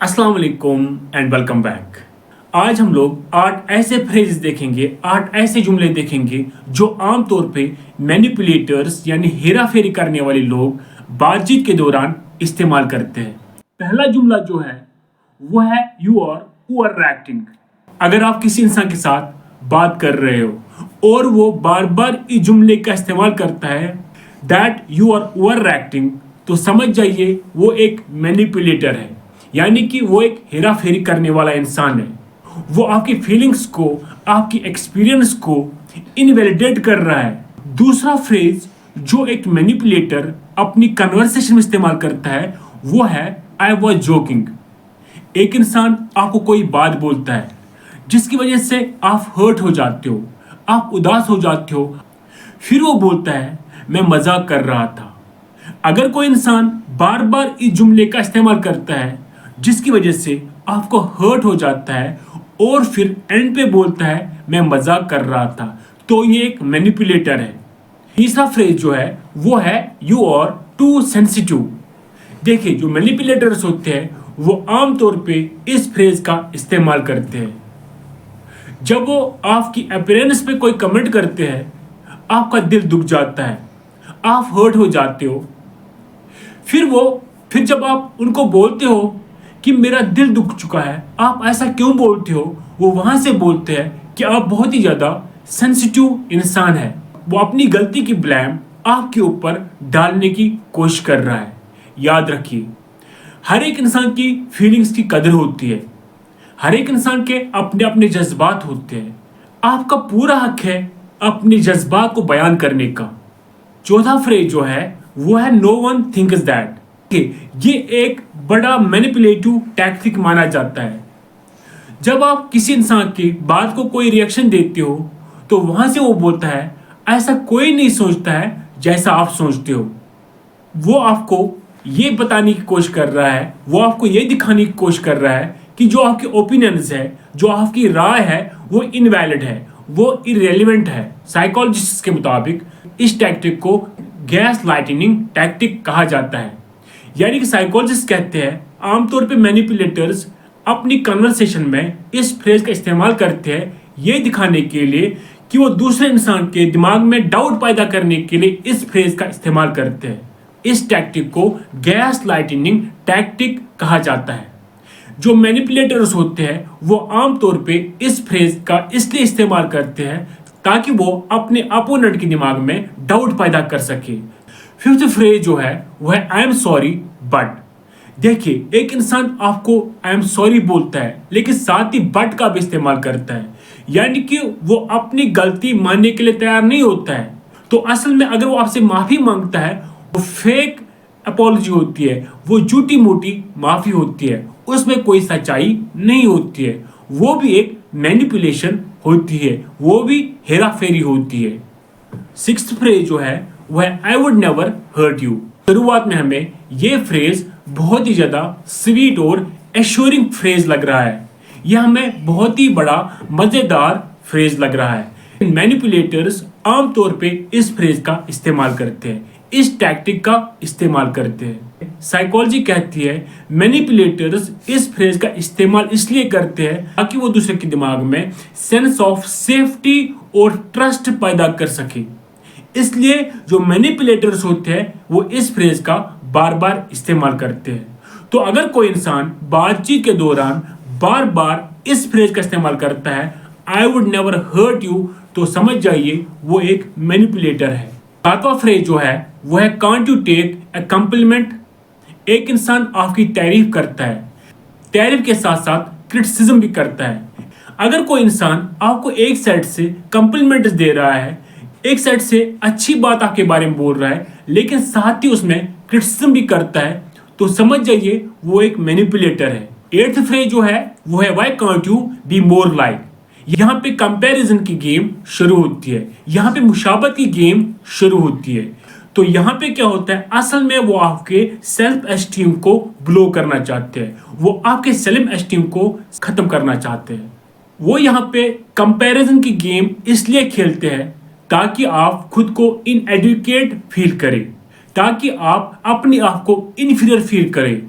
अस्सलाम वालेकुम and welcome back. आज हम लोग 8 ऐसे फ्रेजेस देखेंगे, 8 ऐसे जुमले देखेंगे जो आमतौर पे मैनिपुलेटर्स यानी हेरा फेरी करने वाले लोग बातचीत के दौरान इस्तेमाल करते हैं। पहला जुमला जो है वो है यू आर ओवर एक्टिंग। अगर आप किसी इंसान के साथ बात कर रहे हो और वो बार बार इस जुमले का इस्तेमाल करता है that you are over acting, तो समझ जाइए वो एक मैनिपुलेटर है, यानी कि वो एक हेरा फेरी करने वाला इंसान है। वो आपकी फीलिंग्स को, आपकी एक्सपीरियंस को इनवैलिडेट कर रहा है। दूसरा फ्रेज जो एक मैनिपुलेटर अपनी कन्वर्सेशन में इस्तेमाल करता है वो है आई वॉज जोकिंग। एक इंसान आपको कोई बात बोलता है जिसकी वजह से आप हर्ट हो जाते हो, आप उदास हो जाते हो, फिर वो बोलता है मैं मजाक कर रहा था। अगर कोई इंसान बार बार इस जुमले का इस्तेमाल करता है जिसकी वजह से आपको हर्ट हो जाता है और फिर एंड पे बोलता है मैं मजाक कर रहा था, तो ये एक मैनिपुलेटर है। तीसरा फ्रेज जो है वो है यू आर टू सेंसिटिव। देखिए, जो मैनिपुलेटर्स होते हैं वो आमतौर पे इस फ्रेज का इस्तेमाल करते हैं। जब वो आपकी अपीयरेंस पे कोई कमेंट करते हैं, आपका दिल दुख जाता है, आप हर्ट हो जाते हो। फिर जब आप उनको बोलते हो कि मेरा दिल दुख चुका है, आप ऐसा क्यों बोलते हो, वो वहां से बोलते हैं कि आप बहुत ही ज़्यादा सेंसिटिव इंसान है। वो अपनी गलती की ब्लेम आपके ऊपर डालने की कोशिश कर रहा है। याद रखिए, हर एक इंसान की फीलिंग्स की कदर होती है, हर एक इंसान के अपने अपने जज्बात होते हैं। आपका पूरा हक है अपने जज्बात को बयान करने का। चौथा फ्रेज जो है वो है नो वन थिंक्स दैट। ये एक बड़ा मैनिपुलेटिव टैक्टिक माना जाता है। जब आप किसी इंसान की बात को कोई रिएक्शन देते हो तो वहां से वो बोलता है ऐसा कोई नहीं सोचता है जैसा आप सोचते हो। वो आपको ये बताने की कोशिश कर रहा है, वो आपको ये दिखाने की कोशिश कर रहा है कि जो आपके ओपिनियंस है, जो आपकी राय है वो इनवैलिड है, वो इरेलीवेंट है। साइकोलॉजिस्ट के मुताबिक इस टैक्टिक को गैस लाइटनिंग टैक्टिक कहा जाता है। यानी कि साइकोलॉजिस्ट कहते हैं आमतौर पे मैनिपुलेटर्स अपनी कन्वर्सेशन में इस फ्रेज का इस्तेमाल करते हैं ये दिखाने के लिए कि वो दूसरे इंसान के दिमाग में डाउट पैदा करने के लिए इस फ्रेज का इस्तेमाल करते हैं। इस टैक्टिक को गैस लाइटनिंग टैक्टिक कहा जाता है। जो मैनिपुलेटर्स होते हैं वो आमतौर पे इस फ्रेज का इसलिए इस्तेमाल करते हैं ताकि वो अपने अपोनेंट के दिमाग में डाउट पैदा कर सके। फिफ्थ फ्रेज जो है वो है आई एम सॉरी बट। देखिए, एक इंसान आपको आई एम सॉरी बोलता है लेकिन साथ ही बट का भी इस्तेमाल करता है, यानी कि वो अपनी गलती मानने के लिए तैयार नहीं होता है। तो असल में अगर वो आपसे माफी मांगता है वो फेक अपॉलॉजी होती है, वो झूठी मोटी माफी होती है, उसमें कोई सच्चाई नहीं होती है, वो भी एक मैनिपुलेशन होती है, वो भी हेरा फेरी होती है। सिक्स्थ फ्रेज जो है वो है I would never hurt you. शुरुआत में हमें ये फ्रेज बहुत ही ज्यादा स्वीट और एश्योरिंग फ्रेज लग रहा है, यह हमें बहुत ही बड़ा मजेदार फ्रेज लग रहा है। मैनिपुलेटर्स आमतौर पे इस फ्रेज का इस्तेमाल करते हैं, इस टैक्टिक का इस्तेमाल करते हैं। साइकोलॉजी कहती है मैनिपुलेटर्स इस फ्रेज का इस्तेमाल इसलिए करते हैं ताकि वो दूसरे के दिमाग में सेंस ऑफ सेफ्टी और ट्रस्ट पैदा कर सके। इसलिए जो मैनिपुलेटर्स होते हैं वो इस फ्रेज का बार बार इस्तेमाल करते हैं। तो अगर कोई इंसान बातचीत के दौरान बार बार इस फ्रेज का इस्तेमाल करता है I would never hurt you, तो समझ जाइए वो एक मैनिपुलेटर है। सातवां फ्रेज जो है वो है can't you take a compliment. एक इंसान आपकी तारीफ करता है, तारीफ के साथ साथ क्रिटिसिज्म भी करता है। अगर कोई इंसान आपको एक साइड से कॉम्प्लीमेंट दे रहा है, एक साइड से अच्छी बात आपके बारे में बोल रहा है, लेकिन साथ ही उसमें क्रिटिसिज्म भी करता है, तो समझ जाइए वो एक मैनिपुलेटर है। एट्थ फ्रेज जो है वो है why can't you be more like. यहाँ पे कंपैरिजन की गेम शुरू होती है, यहाँ पे मुशाबत की गेम शुरू होती है। तो यहाँ पे क्या होता है, असल में वो आपके सेल्फ एस्टीम को ब्लो करना चाहते हैं, वो आपके सेल्फ एस्टीम को खत्म करना चाहते हैं। वो यहाँ पे कंपैरिजन की गेम इसलिए खेलते हैं ताकि आप खुद को इनएडुकेट फील करें, ताकि आप अपने आप को इन्फीरियर फील करें,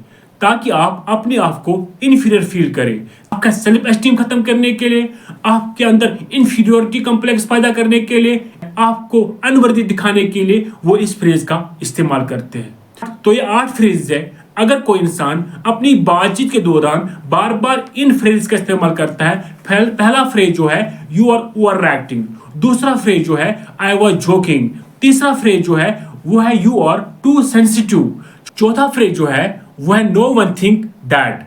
ताकि आप अपने आप को इन्फीरियर फील करें। आपका सेल्फ एस्टीम खत्म करने के लिए, आपके अंदर इन्फीरियोरिटी कॉम्प्लेक्स पैदा करने के लिए, आपको अनवर्दी दिखाने के लिए वो इस फ्रेज का इस्तेमाल करते हैं। तो ये 8 फ्रेज है। अगर कोई इंसान अपनी बातचीत के दौरान बार बार इन फ्रेज का इस्तेमाल करता है, पहला फ्रेज जो है यू आर ओवर एक्टिंग, दूसरा फ्रेज जो है आई वॉज जोकिंग, तीसरा फ्रेज जो है वो है यू आर टू सेंसिटिव, चौथा फ्रेज जो है वो है नो वन थिंक दैट,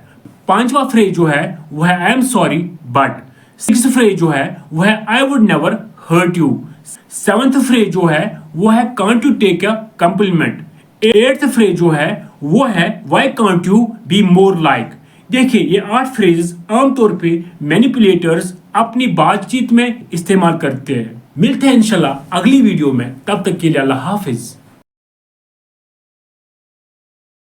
पांचवा फ्रेज जो है वो है I am sorry but, sixth phrase जो है वो है I would never hurt you, seventh phrase जो है वो है can't you take a compliment, eighth phrase जो है वो है why can't you be more like. देखिए ये 8 फ्रेज आमतौर पे मैनिपुलेटर्स अपनी बातचीत में इस्तेमाल करते हैं। मिलते हैं इंशाल्लाह अगली वीडियो में, तब तक के लिए अल्लाह हाफिज।